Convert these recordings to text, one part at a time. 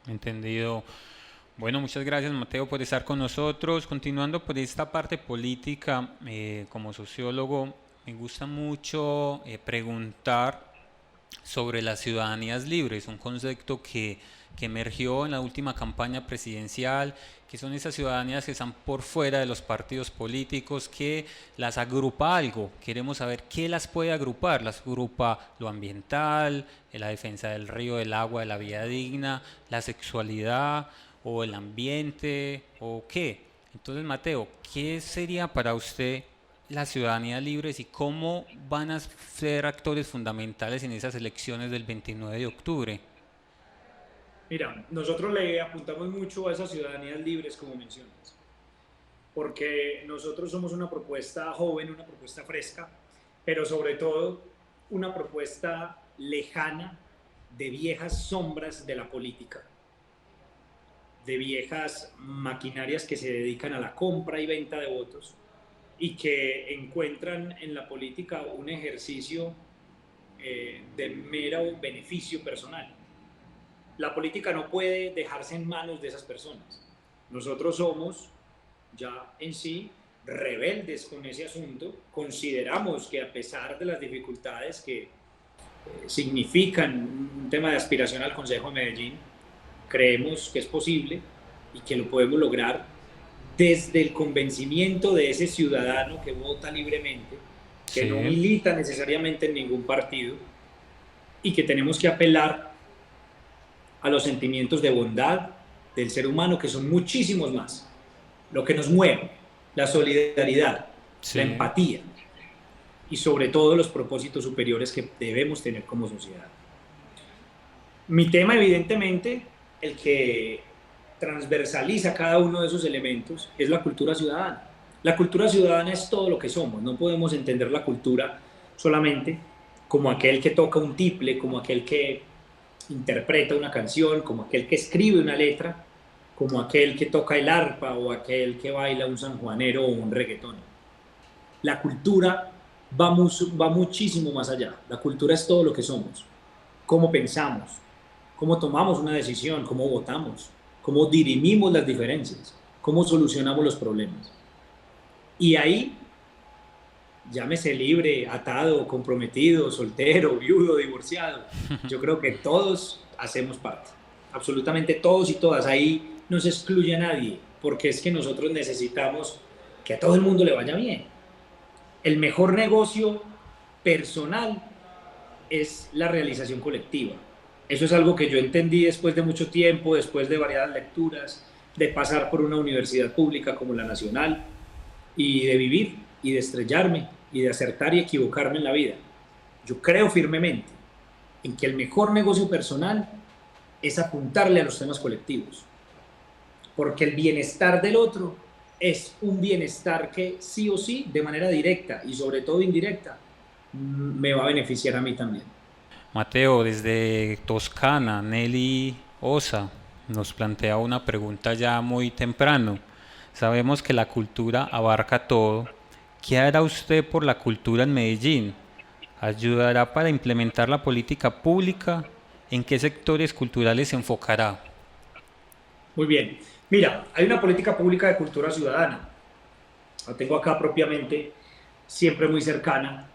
Entendido. Bueno, muchas gracias Mateo por estar con nosotros. Continuando por esta parte política, como sociólogo, me gusta mucho preguntar sobre las ciudadanías libres, un concepto que emergió en la última campaña presidencial, que son esas ciudadanías que están por fuera de los partidos políticos, que las agrupa algo. Queremos saber qué las puede agrupar. Las agrupa lo ambiental, la defensa del río, del agua, de la vida digna, la sexualidad o el ambiente o qué. Entonces, Mateo, ¿qué sería para usted la ciudadanía libres y cómo van a ser actores fundamentales en esas elecciones del 29 de octubre? Mira, nosotros le apuntamos mucho a esas ciudadanías libres, como mencionas, porque nosotros somos una propuesta joven, una propuesta fresca, pero sobre todo una propuesta lejana de viejas sombras de la política, de viejas maquinarias que se dedican a la compra y venta de votos y que encuentran en la política un ejercicio de mero beneficio personal. La política no puede dejarse en manos de esas personas. Nosotros somos ya en sí rebeldes con ese asunto, consideramos que a pesar de las dificultades que significan un tema de aspiración al Consejo de Medellín, creemos que es posible y que lo podemos lograr desde el convencimiento de ese ciudadano que vota libremente, que no Sí, milita necesariamente en ningún partido y que tenemos que apelar a los sentimientos de bondad del ser humano, que son muchísimos más. Lo que nos mueve, la solidaridad, la sí. empatía y sobre todo los propósitos superiores que debemos tener como sociedad. Mi tema, evidentemente, el que transversaliza cada uno de esos elementos, es la cultura ciudadana. La cultura ciudadana es todo lo que somos. No podemos entender la cultura solamente como aquel que toca un tiple, como aquel que interpreta una canción, como aquel que escribe una letra, como aquel que toca el arpa o aquel que baila un sanjuanero o un reggaetón. La cultura va muchísimo más allá. La cultura es todo lo que somos, cómo pensamos, cómo tomamos una decisión, cómo votamos, cómo dirimimos las diferencias, cómo solucionamos los problemas. Y ahí, llámese libre, atado, comprometido, soltero, viudo, divorciado, yo creo que todos hacemos parte, absolutamente todos y todas. Ahí no se excluye a nadie, porque es que nosotros necesitamos que a todo el mundo le vaya bien. El mejor negocio personal es la realización colectiva. Eso es algo que yo entendí después de mucho tiempo, después de variadas lecturas, de pasar por una universidad pública como la Nacional y de vivir y de estrellarme y de acertar y equivocarme en la vida. Yo creo firmemente en que el mejor negocio personal es apuntarle a los temas colectivos, porque el bienestar del otro es un bienestar que sí o sí, de manera directa y sobre todo indirecta, me va a beneficiar a mí también. Mateo, desde Toscana, Nelly Osa nos plantea una pregunta ya muy temprano. Sabemos que la cultura abarca todo. ¿Qué hará usted por la cultura en Medellín? ¿Ayudará para implementar la política pública? ¿En qué sectores culturales se enfocará? Muy bien. Mira, hay una política pública de cultura ciudadana. La tengo acá propiamente, siempre muy cercana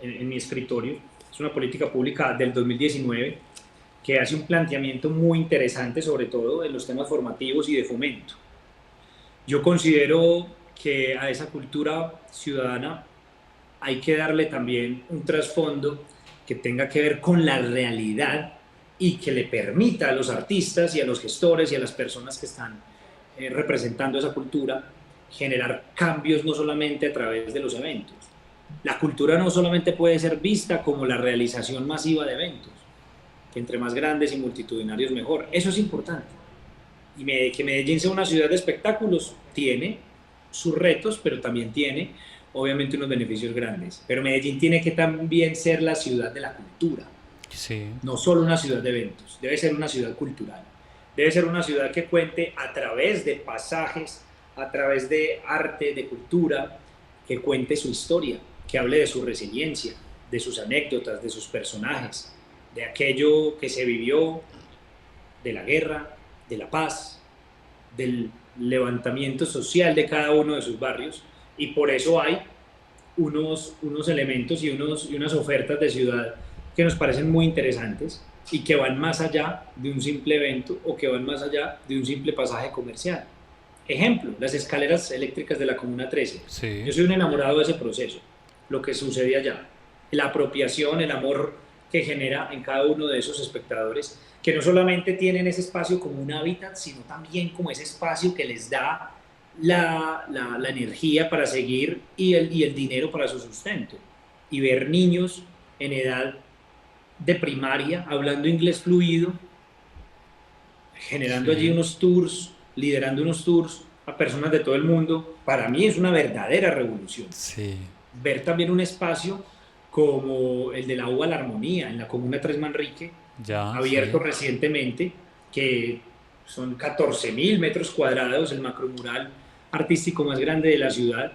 en mi escritorio. Es una política pública del 2019 que hace un planteamiento muy interesante, sobre todo en los temas formativos y de fomento. Yo considero que a esa cultura ciudadana hay que darle también un trasfondo que tenga que ver con la realidad y que le permita a los artistas y a los gestores y a las personas que están representando esa cultura generar cambios no solamente a través de los eventos. La cultura no solamente puede ser vista como la realización masiva de eventos, que entre más grandes y multitudinarios mejor. Eso es importante. Y que Medellín sea una ciudad de espectáculos tiene sus retos, pero también tiene obviamente unos beneficios grandes. Pero Medellín tiene que también ser la ciudad de la cultura, Sí, no solo una ciudad de eventos, debe ser una ciudad cultural. Debe ser una ciudad que cuente a través de pasajes, a través de arte, de cultura, que cuente su historia, que hable de su resiliencia, de sus anécdotas, de sus personajes, de aquello que se vivió, de la guerra, de la paz, del levantamiento social de cada uno de sus barrios, y por eso hay unos elementos y unas ofertas de ciudad que nos parecen muy interesantes y que van más allá de un simple evento o que van más allá de un simple pasaje comercial. Ejemplo, las escaleras eléctricas de la Comuna 13. Sí, Yo soy un enamorado de ese proceso, lo que sucede allá. La apropiación, el amor que genera en cada uno de esos espectadores, que no solamente tienen ese espacio como un hábitat, sino también como ese espacio que les da la energía para seguir y el dinero para su sustento. Y ver niños en edad de primaria hablando inglés fluido, generando allí sí, unos tours, liderando unos tours a personas de todo el mundo, para mí es una verdadera revolución. sí, Ver también un espacio como el de la UBA La Armonía, en la Comuna Tres Manrique, ya, abierto sí, recientemente, que son 14.000 metros cuadrados, el macromural artístico más grande de la ciudad,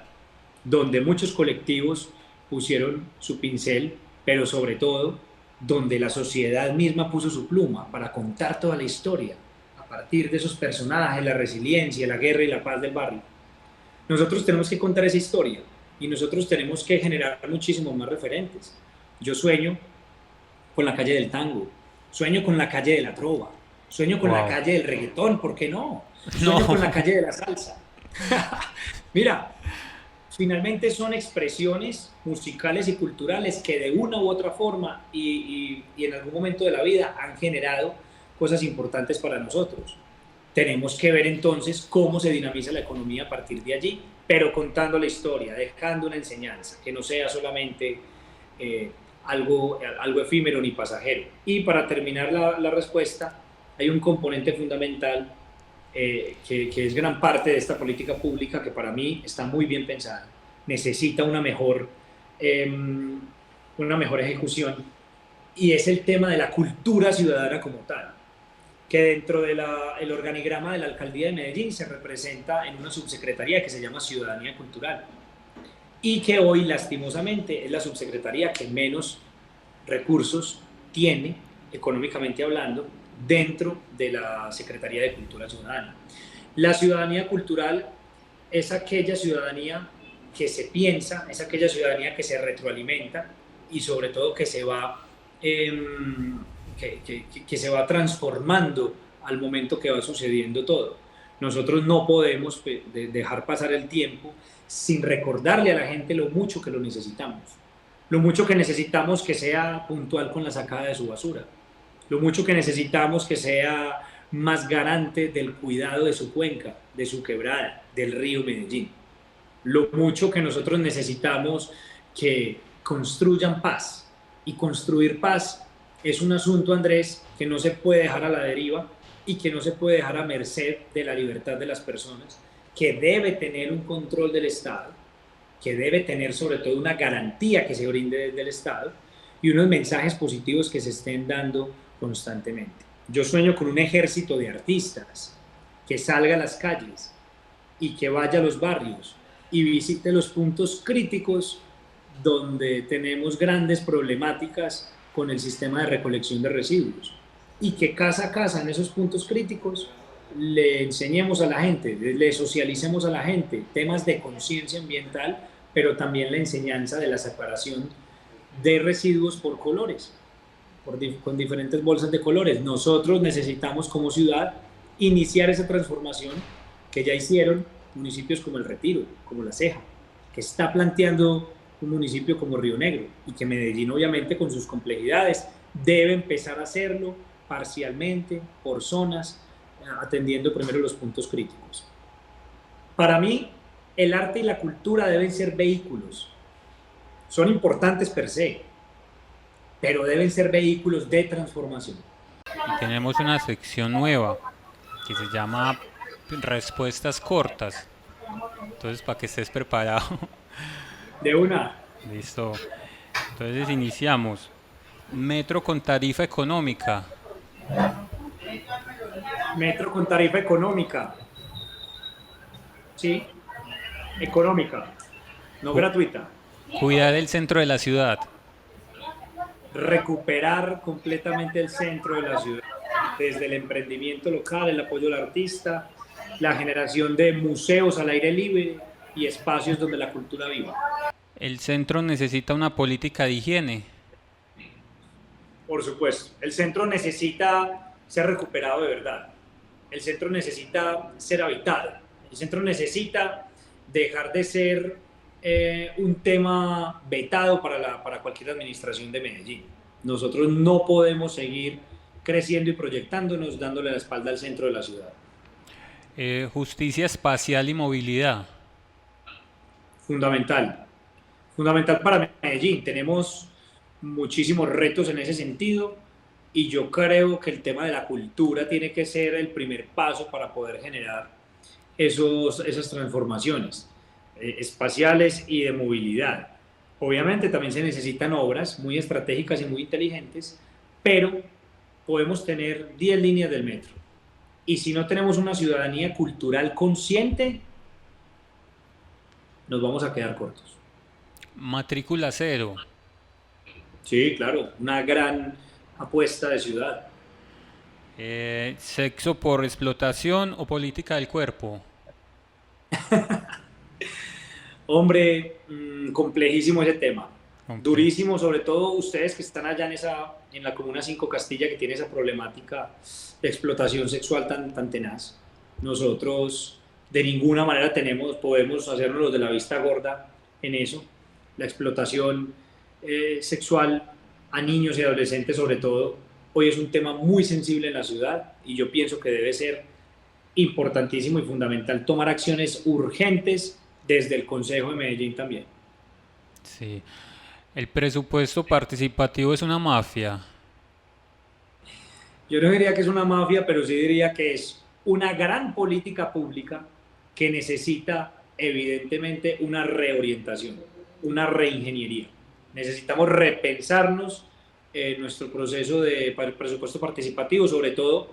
donde muchos colectivos pusieron su pincel, pero sobre todo donde la sociedad misma puso su pluma para contar toda la historia a partir de esos personajes, la resiliencia, la guerra y la paz del barrio. Nosotros tenemos que contar esa historia y nosotros tenemos que generar muchísimos más referentes. Yo sueño con la calle del tango, sueño con la calle de la trova, sueño con la wow. calle del reggaetón, ¿por qué no? Sueño con la No, calle de la salsa. Mira, finalmente son expresiones musicales y culturales que de una u otra forma y en algún momento de la vida han generado cosas importantes para nosotros. Tenemos que ver entonces cómo se dinamiza la economía a partir de allí, pero contando la historia, dejando una enseñanza, que no sea solamente eh, algo efímero ni pasajero. Y para terminar la respuesta, hay un componente fundamental que es gran parte de esta política pública que para mí está muy bien pensada. Necesita eh, una mejor ejecución y es el tema de la cultura ciudadana como tal, que dentro del organigrama de la Alcaldía de Medellín se representa en una subsecretaría que se llama Ciudadanía Cultural y que hoy lastimosamente es la subsecretaría que menos recursos tiene, económicamente hablando, dentro de la Secretaría de Cultura Ciudadana. La ciudadanía cultural es aquella ciudadanía que se piensa, es aquella ciudadanía que se retroalimenta y sobre todo que se va, que se va transformando al momento que va sucediendo todo. Nosotros no podemos dejar pasar el tiempo sin recordarle a la gente lo mucho que lo necesitamos, lo mucho que necesitamos que sea puntual con la sacada de su basura, lo mucho que necesitamos que sea más garante del cuidado de su cuenca, de su quebrada, del río Medellín, lo mucho que nosotros necesitamos que construyan paz. Y construir paz es un asunto, Andrés, que no se puede dejar a la deriva y que no se puede dejar a merced de la libertad de las personas, que debe tener un control del Estado, que debe tener sobre todo una garantía que se brinde desde el Estado y unos mensajes positivos que se estén dando constantemente. Yo sueño con un ejército de artistas que salga a las calles y que vaya a los barrios y visite los puntos críticos donde tenemos grandes problemáticas con el sistema de recolección de residuos y que casa a casa en esos puntos críticos le enseñemos a la gente, le socialicemos a la gente temas de conciencia ambiental, pero también la enseñanza de la separación de residuos por colores, con diferentes bolsas de colores. Nosotros necesitamos como ciudad iniciar esa transformación que ya hicieron municipios como El Retiro, como La Ceja, que está planteando un municipio como Río Negro y que Medellín obviamente con sus complejidades debe empezar a hacerlo parcialmente, por zonas, atendiendo primero los puntos críticos. Para mí, el arte y la cultura deben ser vehículos. Son importantes per se, pero deben ser vehículos de transformación. y tenemos una sección nueva que se llama respuestas cortas. Entonces, para que estés preparado. De una, Listo. Entonces iniciamos. Metro con tarifa económica. metro con tarifa económica, ¿sí? Económica, no Cu- gratuita. cuidar el centro de la ciudad. Recuperar completamente el centro de la ciudad. desde el emprendimiento local, el apoyo al artista, la generación de museos al aire libre y espacios donde la cultura viva. ¿El centro necesita una política de higiene? Por supuesto, el centro necesita ser recuperado de verdad. El centro necesita ser habitado. El centro necesita dejar de ser un tema vetado para cualquier administración de Medellín. Nosotros no podemos seguir creciendo y proyectándonos dándole la espalda al centro de la ciudad. Justicia espacial y movilidad. Fundamental. Fundamental para Medellín. Tenemos muchísimos retos en ese sentido y yo creo que el tema de la cultura tiene que ser el primer paso para poder generar esas transformaciones espaciales y de movilidad. Obviamente también se necesitan obras muy estratégicas y muy inteligentes, pero podemos tener 10 líneas del metro. Y si no tenemos una ciudadanía cultural consciente, nos vamos a quedar cortos. Matrícula cero. Sí, claro, una gran apuesta de ciudad. Sexo por explotación o política del cuerpo. Hombre, complejísimo ese tema. Okay. Durísimo, sobre todo ustedes que están allá en la Comuna 5 Castilla, que tiene esa problemática de explotación sexual tan tenaz. Nosotros de ninguna manera podemos hacernos los de la vista gorda en eso. La explotación sexual a niños y adolescentes sobre todo, hoy es un tema muy sensible en la ciudad y yo pienso que debe ser importantísimo y fundamental tomar acciones urgentes desde el Consejo de Medellín también. Sí. ¿El presupuesto participativo es una mafia? Yo no diría que es una mafia, pero sí diría que es una gran política pública que necesita evidentemente una reorientación, una reingeniería. Necesitamos repensarnos nuestro proceso de presupuesto participativo, sobre todo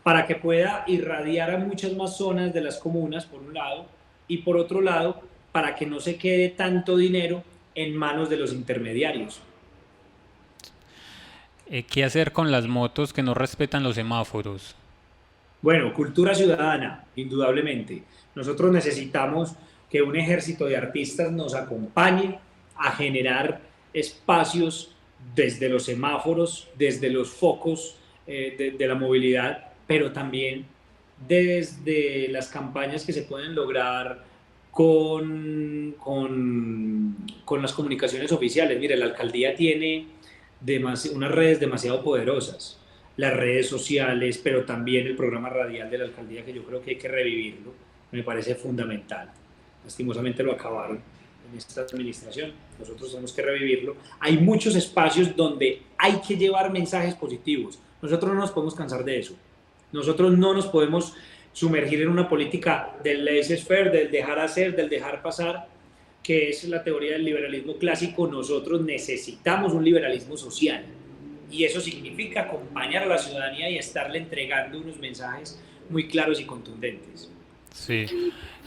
para que pueda irradiar a muchas más zonas de las comunas, por un lado, y por otro lado, para que no se quede tanto dinero en manos de los intermediarios. ¿Qué hacer con las motos que no respetan los semáforos? Bueno, cultura ciudadana, indudablemente. Nosotros necesitamos que un ejército de artistas nos acompañe a generar espacios desde los semáforos, desde los focos de la movilidad, pero también desde las campañas que se pueden lograr con las comunicaciones oficiales. Mire, la alcaldía tiene unas redes demasiado poderosas, las redes sociales, pero también el programa radial de la alcaldía, que yo creo que hay que revivirlo, me parece fundamental. Lastimosamente lo acabaron en esta administración, nosotros tenemos que revivirlo. Hay muchos espacios donde hay que llevar mensajes positivos, nosotros no nos podemos cansar de eso, nosotros no nos podemos sumergir en una política del laissez-faire, del dejar hacer, del dejar pasar, que es la teoría del liberalismo clásico. Nosotros necesitamos un liberalismo social y eso significa acompañar a la ciudadanía y estarle entregando unos mensajes muy claros y contundentes. Sí.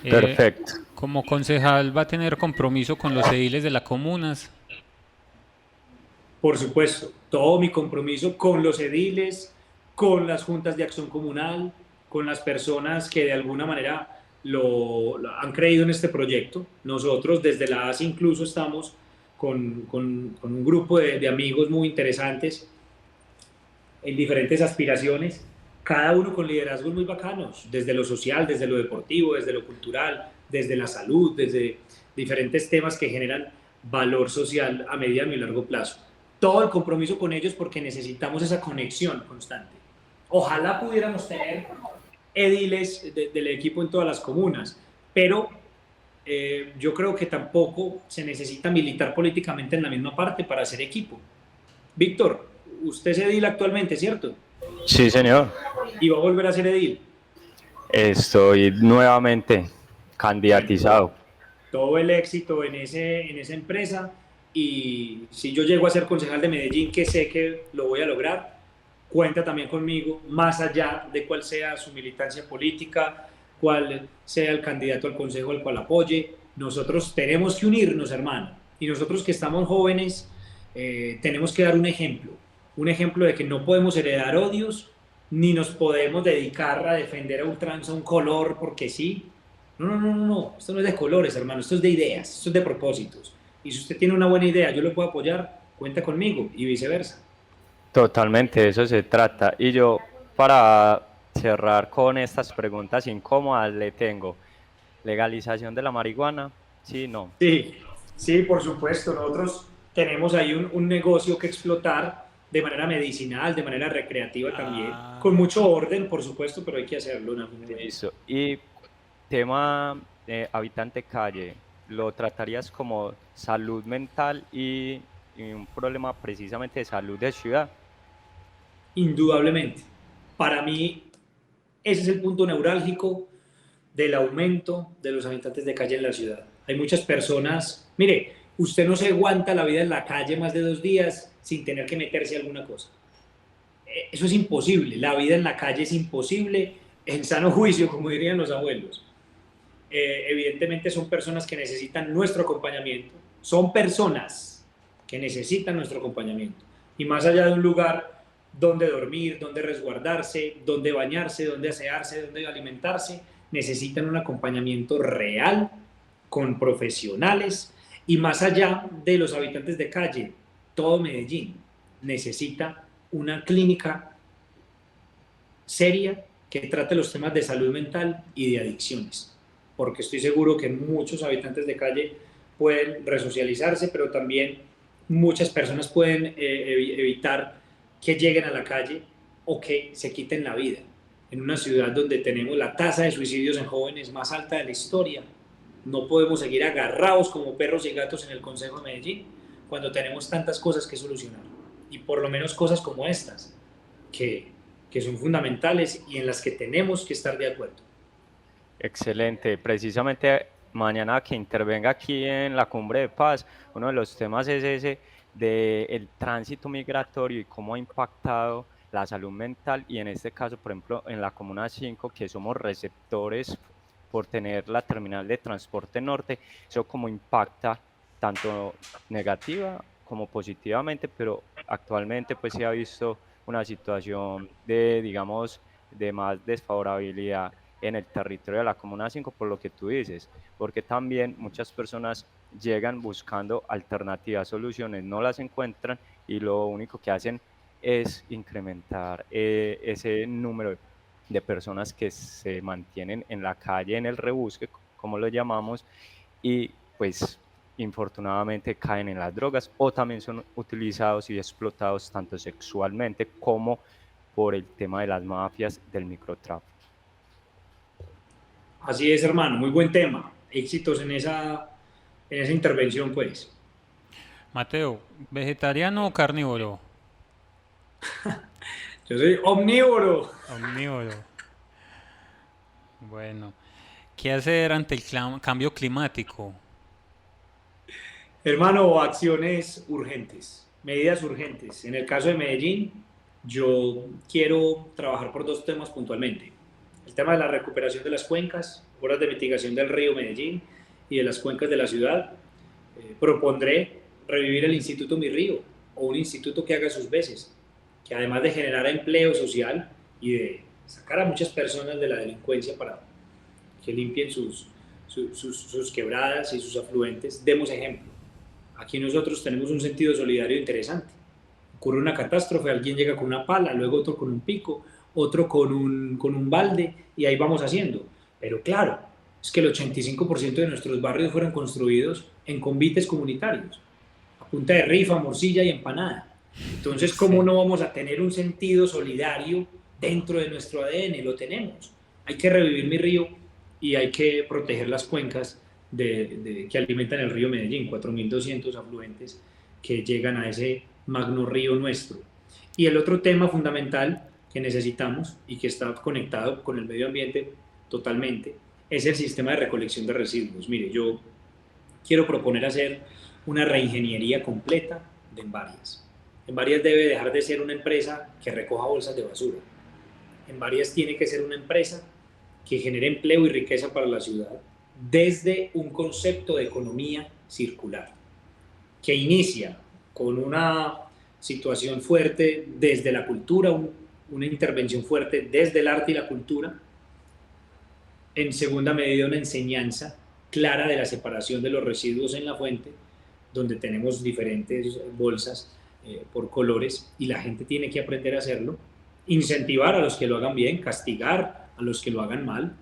Perfecto. Como concejal, ¿va a tener compromiso con los ediles de las comunas? Por supuesto, todo mi compromiso con los ediles, con las juntas de acción comunal, con las personas que de alguna manera han creído en este proyecto. Nosotros desde la ASI incluso estamos con un grupo de amigos muy interesantes en diferentes aspiraciones, cada uno con liderazgos muy bacanos, desde lo social, desde lo deportivo, desde lo cultural, desde la salud, desde diferentes temas que generan valor social a mediano y largo plazo. Todo el compromiso con ellos porque necesitamos esa conexión constante. Ojalá pudiéramos tener ediles del equipo en todas las comunas, pero yo creo que tampoco se necesita militar políticamente en la misma parte para hacer equipo. Víctor, usted es edil actualmente, ¿cierto? Sí, señor. ¿Y va a volver a ser edil? Estoy nuevamente candidatizado. Bueno, todo el éxito en esa empresa, y si yo llego a ser concejal de Medellín, que sé que lo voy a lograr, cuenta también conmigo, más allá de cuál sea su militancia política, cuál sea el candidato al consejo al cual apoye. Nosotros tenemos que unirnos, hermano, y nosotros que estamos jóvenes tenemos que dar un ejemplo de que no podemos heredar odios ni nos podemos dedicar a defender a ultranza un color porque sí. No, no, no, no, no. Esto no es de colores, hermano, esto es de ideas, esto es de propósitos. Y si usted tiene una buena idea, yo lo puedo apoyar, cuenta conmigo y viceversa. Totalmente, de eso se trata. Y yo, para cerrar con estas preguntas incómodas, le tengo legalización de la marihuana, sí, no. Sí, sí, por supuesto. Nosotros tenemos ahí un negocio que explotar de manera medicinal, de manera recreativa también, con Ah, mucho orden, por supuesto, pero hay que hacerlo en algún momento. Listo. Y tema habitante calle, ¿lo tratarías como salud mental y un problema precisamente de salud de ciudad? Indudablemente. Para mí, ese es el punto neurálgico del aumento de los habitantes de calle en la ciudad. Hay muchas personas, mire, usted no se aguanta la vida en la calle más de 2 días sin tener que meterse a alguna cosa. Eso es imposible, la vida en la calle es imposible, en sano juicio, como dirían los abuelos. Evidentemente son personas que necesitan nuestro acompañamiento, son personas que necesitan nuestro acompañamiento. Y más allá de un lugar donde dormir, donde resguardarse, donde bañarse, donde asearse, donde alimentarse, necesitan un acompañamiento real con profesionales y más allá de los habitantes de calle, todo Medellín necesita una clínica seria que trate los temas de salud mental y de adicciones, porque estoy seguro que muchos habitantes de calle pueden resocializarse, pero también muchas personas pueden evitar que lleguen a la calle o que se quiten la vida. En una ciudad donde tenemos la tasa de suicidios en jóvenes más alta de la historia, no podemos seguir agarrados como perros y gatos en el Consejo de Medellín cuando tenemos tantas cosas que solucionar. Y por lo menos cosas como estas, que, que son fundamentales y en las que tenemos que estar de acuerdo. Excelente. Precisamente mañana que intervenga aquí en la Cumbre de Paz, uno de los temas es ese del tránsito migratorio y cómo ha impactado la salud mental y en este caso, por ejemplo, en la Comuna 5, que somos receptores por tener la terminal de transporte norte, eso cómo impacta tanto negativa como positivamente, pero actualmente pues se ha visto una situación de, digamos, de más desfavorabilidad en el territorio de la Comuna 5 por lo que tú dices, porque también muchas personas llegan buscando alternativas, soluciones, no las encuentran y lo único que hacen es incrementar ese número de personas que se mantienen en la calle, en el rebusque, como lo llamamos, y pues infortunadamente caen en las drogas o también son utilizados y explotados tanto sexualmente como por el tema de las mafias del microtráfico. Así es, hermano, muy buen tema. Éxitos en esa intervención, pues. Mateo, ¿vegetariano o carnívoro? Yo soy omnívoro. Omnívoro. Bueno, ¿qué hacer ante el cambio climático? Hermano, acciones urgentes, medidas urgentes. En el caso de Medellín, yo quiero trabajar por 2 temas puntualmente. El tema de la recuperación de las cuencas, obras de mitigación del río Medellín y de las cuencas de la ciudad. Propondré revivir el Instituto Mi Río o un instituto que haga sus veces, que además de generar empleo social y de sacar a muchas personas de la delincuencia para que limpien sus quebradas y sus afluentes, demos ejemplo. Aquí nosotros tenemos un sentido solidario interesante. Ocurre una catástrofe, alguien llega con una pala, luego otro con un pico, otro con un balde y ahí vamos haciendo. Pero claro, es que el 85% de nuestros barrios fueron construidos en convites comunitarios, a punta de rifa, morcilla y empanada. Entonces, ¿cómo Sí. no vamos a tener un sentido solidario dentro de nuestro ADN? Lo tenemos. Hay que revivir Mi Río y hay que proteger las cuencas que alimentan el río Medellín, 4.200 afluentes que llegan a ese magno río nuestro. Y el otro tema fundamental que necesitamos y que está conectado con el medio ambiente totalmente es el sistema de recolección de residuos. Mire, yo quiero proponer hacer una reingeniería completa de Envarias. Envarias debe dejar de ser una empresa que recoja bolsas de basura. Envarias tiene que ser una empresa que genere empleo y riqueza para la ciudad desde un concepto de economía circular, que inicia con una situación fuerte desde la cultura, una intervención fuerte desde el arte y la cultura. En segunda medida, una enseñanza clara de la separación de los residuos en la fuente, donde tenemos diferentes bolsas por colores y la gente tiene que aprender a hacerlo. Incentivar a los que lo hagan bien, castigar a los que lo hagan mal,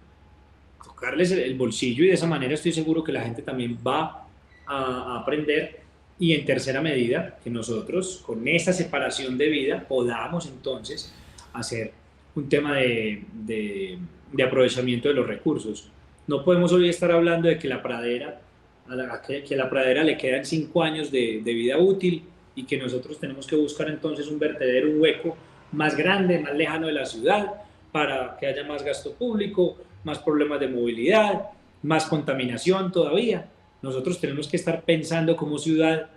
tocarles el bolsillo, y de esa manera estoy seguro que la gente también va a aprender. Y en tercera medida, que nosotros con esa separación de vida podamos entonces hacer un tema de aprovechamiento de los recursos. No podemos hoy estar hablando de que la pradera, que la pradera le quedan 5 años de vida útil y que nosotros tenemos que buscar entonces un vertedero, un hueco más grande, más lejano de la ciudad, para que haya más gasto público, más problemas de movilidad, más contaminación todavía. Nosotros tenemos que estar pensando como ciudad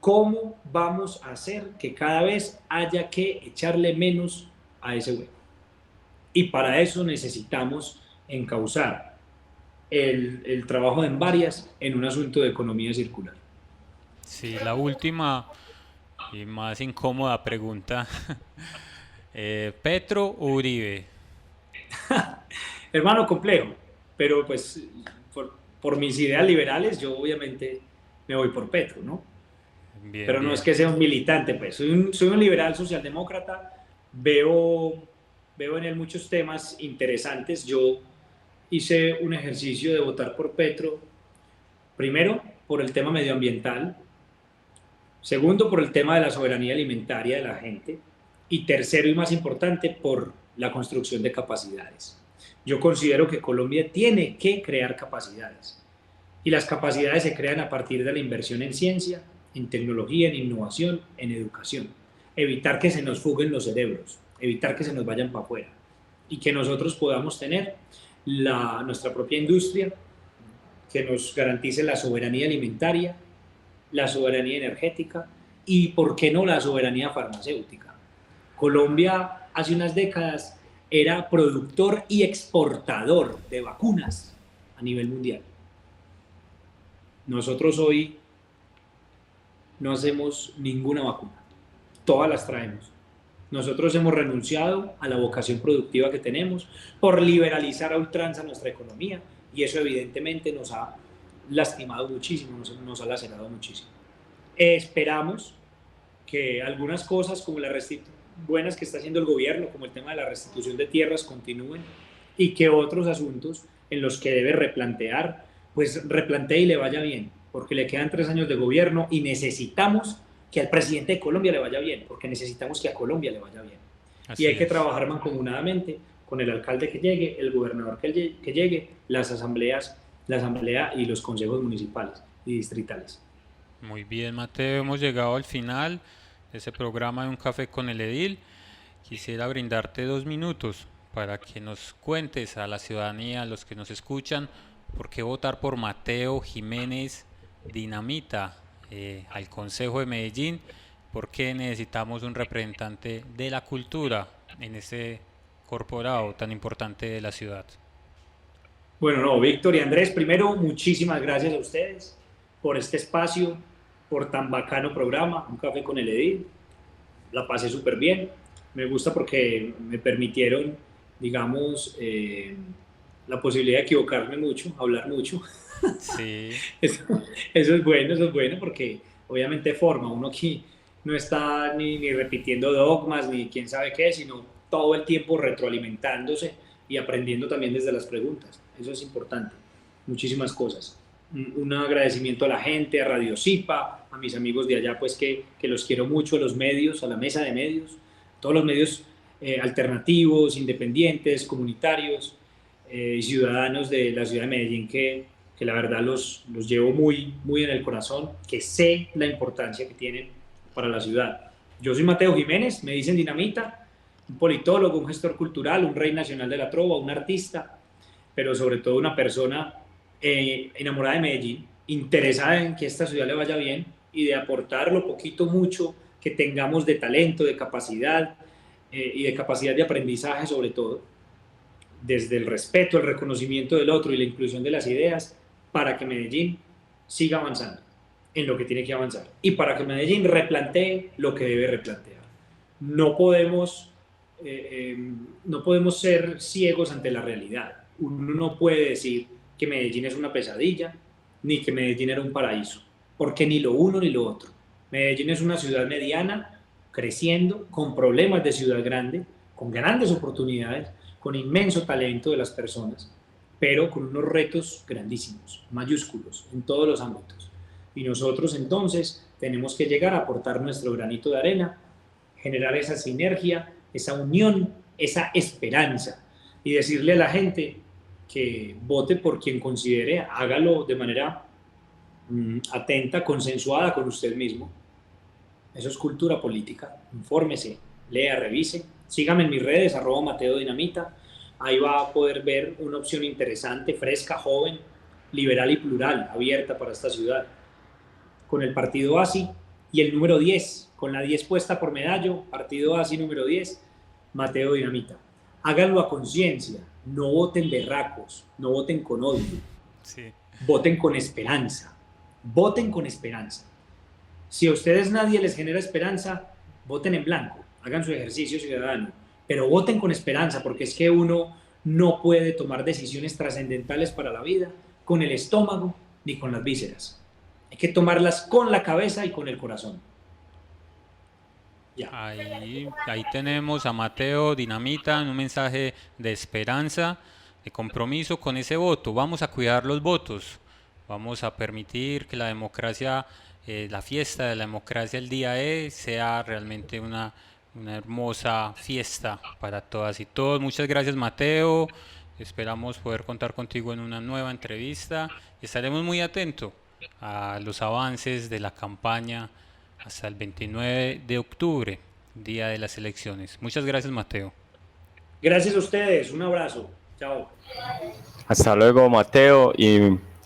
cómo vamos a hacer que cada vez haya que echarle menos a ese hueco. Y para eso necesitamos encauzar el trabajo en varias en un asunto de economía circular. Sí, la última y más incómoda pregunta. ¿Petro o Uribe? Hermano, complejo, pero pues por mis ideas liberales yo obviamente me voy por Petro, ¿no? Bien, Pero no bien. es que sea un militante, pues soy un liberal socialdemócrata, veo en él muchos temas interesantes. Yo hice un ejercicio de votar por Petro, primero por el tema medioambiental, segundo por el tema de la soberanía alimentaria de la gente, y tercero y más importante por la construcción de capacidades. Yo considero que Colombia tiene que crear capacidades, y las capacidades se crean a partir de la inversión en ciencia, en tecnología, en innovación, en educación. Evitar que se nos fuguen los cerebros, evitar que se nos vayan para afuera, y que nosotros podamos tener nuestra propia industria que nos garantice la soberanía alimentaria, la soberanía energética y, ¿por qué no, la soberanía farmacéutica? Colombia hace unas décadas era productor y exportador de vacunas a nivel mundial. Nosotros hoy no hacemos ninguna vacuna, todas las traemos. Nosotros hemos renunciado a la vocación productiva que tenemos por liberalizar a ultranza nuestra economía, y eso evidentemente nos ha lastimado muchísimo, nos ha lacerado muchísimo. Esperamos que algunas cosas como las buenas que está haciendo el gobierno, como el tema de la restitución de tierras, continúen, y que otros asuntos en los que debe replantear, pues replantee y le vaya bien, porque le quedan 3 años de gobierno y necesitamos que al presidente de Colombia le vaya bien, porque necesitamos que a Colombia le vaya bien. Así Y hay que es. trabajar mancomunadamente con el alcalde que llegue, el gobernador que llegue, las asambleas, la asamblea y los consejos municipales y distritales. Muy bien, Mateo, hemos llegado al final de ese programa de Un Café con el Edil. Quisiera brindarte 2 minutos para que nos cuentes a la ciudadanía, a los que nos escuchan, por qué votar por Mateo Jiménez Dinamita al Consejo de Medellín, por qué necesitamos un representante de la cultura en ese corporado tan importante de la ciudad. Bueno, no, Víctor y Andrés, primero, muchísimas gracias a ustedes por este espacio, por tan bacano programa, Un Café con el Edil. La pasé súper bien. Me gusta porque me permitieron, digamos, la posibilidad de equivocarme mucho, hablar mucho. Sí, Eso, eso es bueno porque obviamente forma. Uno aquí no está ni repitiendo dogmas ni quién sabe qué, sino todo el tiempo retroalimentándose y aprendiendo también desde las preguntas. Eso es importante. Muchísimas cosas. Un agradecimiento a la gente, a Radio Zipa, a mis amigos de allá, pues que los quiero mucho, a los medios, a la mesa de medios, todos los medios alternativos, independientes, comunitarios y ciudadanos de la ciudad de Medellín que la verdad los llevo muy, muy en el corazón, que sé la importancia que tienen para la ciudad. Yo soy Mateo Jiménez, me dicen Dinamita, un politólogo, un gestor cultural, un rey nacional de la trova, un artista, pero sobre todo una persona enamorada de Medellín, interesada en que esta ciudad le vaya bien y de aportar lo poquito, mucho que tengamos de talento, de capacidad y de capacidad de aprendizaje sobre todo, desde el respeto, el reconocimiento del otro y la inclusión de las ideas, para que Medellín siga avanzando en lo que tiene que avanzar y para que Medellín replantee lo que debe replantear. no podemos, no podemos ser ciegos ante la realidad. Uno no puede decir que Medellín es una pesadilla, ni que Medellín era un paraíso, porque ni lo uno ni lo otro. Medellín es una ciudad mediana, creciendo, con problemas de ciudad grande, con grandes oportunidades, con inmenso talento de las personas, pero con unos retos grandísimos, mayúsculos, en todos los ámbitos. Y nosotros entonces tenemos que llegar a aportar nuestro granito de arena, generar esa sinergia, esa unión, esa esperanza y decirle a la gente que vote por quien considere, hágalo de manera atenta, consensuada con usted mismo. Eso es cultura política. Infórmese, lea, revise. Sígame en mis redes, @MateoDinamita. Ahí va a poder ver una opción interesante, fresca, joven, liberal y plural, abierta para esta ciudad. Con el partido ASI y el número 10, con la 10 puesta por Medallo, partido ASI número 10, Mateo Dinamita. Háganlo a conciencia, no voten berracos, no voten con odio, Sí. voten con esperanza, voten con esperanza. Si a ustedes nadie les genera esperanza, voten en blanco, hagan su ejercicio ciudadano, pero voten con esperanza, porque es que uno no puede tomar decisiones trascendentales para la vida con el estómago ni con las vísceras. Hay que tomarlas con la cabeza y con el corazón. Ya. Ahí tenemos a Mateo Dinamita en un mensaje de esperanza, de compromiso con ese voto. Vamos a cuidar los votos, vamos a permitir que la democracia, la fiesta de la democracia el día E sea realmente una hermosa fiesta para todas y todos. Muchas gracias, Mateo. Esperamos poder contar contigo en una nueva entrevista y estaremos muy atentos a los avances de la campaña hasta el 29 de octubre, día de las elecciones. Muchas gracias, Mateo. Gracias a ustedes, un abrazo. Chao. Hasta luego, Mateo, y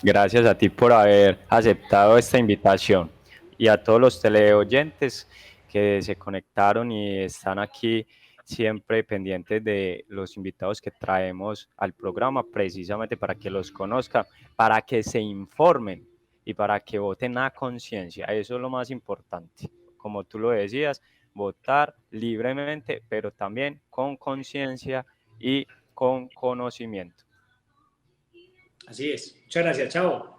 gracias a ti por haber aceptado esta invitación. Y a todos los teleoyentes que se conectaron y están aquí siempre pendientes de los invitados que traemos al programa, precisamente para que los conozcan, para que se informen y para que voten a conciencia. Eso es lo más importante. Como tú lo decías, votar libremente, pero también con conciencia y con conocimiento. Así es. Muchas gracias. Chao.